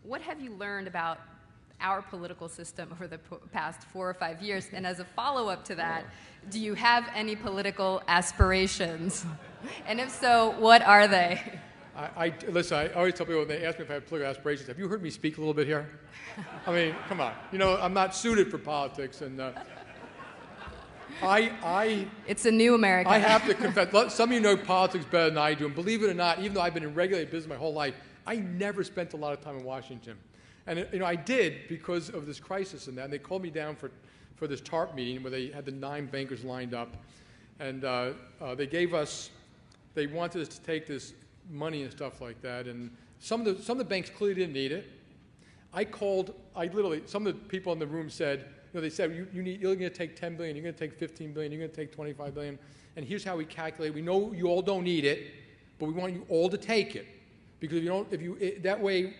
what have you learned about our political system over the past 4 or 5 years? And as a follow-up to that, do you have any political aspirations? And if so, what are they? Listen, I always tell people when they ask me if I have political aspirations, have you heard me speak a little bit here? I mean, come on. You know, I'm not suited for politics, and it's a new America. I have to confess, some of you know politics better than I do, and believe it or not, even though I've been in regulated business my whole life, I never spent a lot of time in Washington. And you know, I did because of this crisis and that, and they called me down for this TARP meeting where they had the 9 bankers lined up, and they wanted us to take this money and stuff like that, and some of the banks clearly didn't need it. Some of the people in the room said, you know, they said, you're going to take 10 billion, you're going to take 15 billion, you're going to take 25 billion, and here's how we calculate. We know you all don't need it, but we want you all to take it. Because that way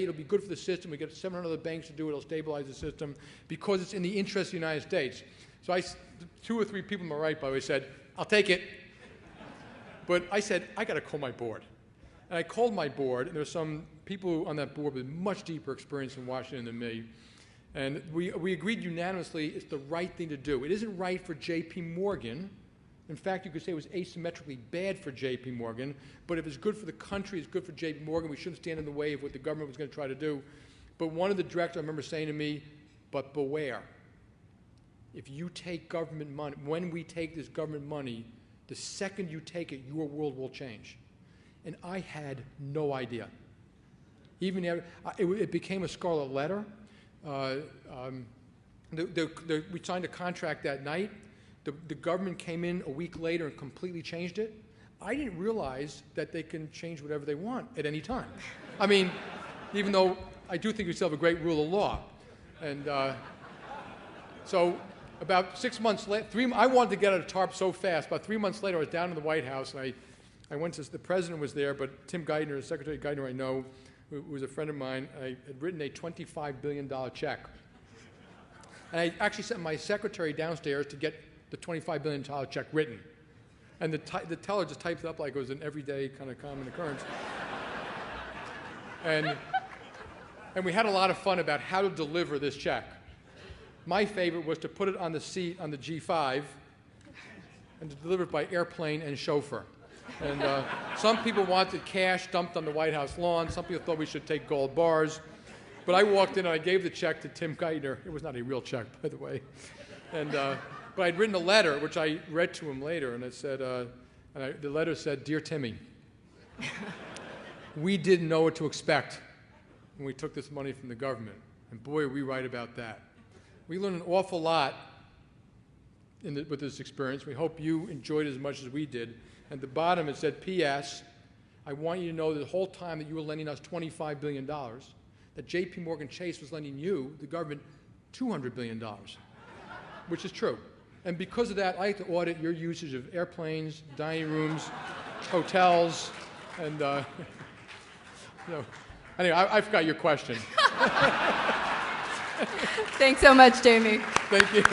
it'll be good for the system. We get 700 other banks to do it. It'll stabilize the system because it's in the interest of the United States. So 2 or 3 people on my right, by the way, said, "I'll take it." But I said, I got to call my board. And I called my board, and there's some people on that board with much deeper experience in Washington than me. And we agreed unanimously it's the right thing to do. It isn't right for J.P. Morgan. In fact, you could say it was asymmetrically bad for J.P. Morgan, but if it's good for the country, it's good for J.P. Morgan. We shouldn't stand in the way of what the government was going to try to do. But one of the directors I remember saying to me, but beware. If you take government money, when we take this government money, the second you take it, your world will change. And I had no idea. Even it became a scarlet letter. We signed a contract that night. The government came in a week later and completely changed it. I didn't realize that they can change whatever they want at any time. I mean, even though I do think we still have a great rule of law. And so about 6 months later, I wanted to get out of TARP so fast. About 3 months later, I was down in the White House, and I went to, the president was there, but Tim Geithner, Secretary Geithner I know, who was a friend of mine, I had written a $25 billion check. And I actually sent my secretary downstairs to get the $25 billion check written. And the teller just typed it up like it was an everyday kind of common occurrence. And we had a lot of fun about how to deliver this check. My favorite was to put it on the seat on the G5 and to deliver it by airplane and chauffeur. And some people wanted cash dumped on the White House lawn. Some people thought we should take gold bars. But I walked in and I gave the check to Tim Geithner. It was not a real check, by the way. And but I'd written a letter, which I read to him later, and it said, the letter said, "Dear Timmy, we didn't know what to expect when we took this money from the government. And boy, are we right about that. We learned an awful lot with this experience. We hope you enjoyed it as much as we did." And at the bottom it said, "P.S. I want you to know that the whole time that you were lending us $25 billion, that J.P. Morgan Chase was lending you, the government, $200 billion, which is true. And because of that, I like to audit your usage of airplanes, dining rooms, hotels, and anyway, I forgot your question." Thanks so much, Jamie. Thank you.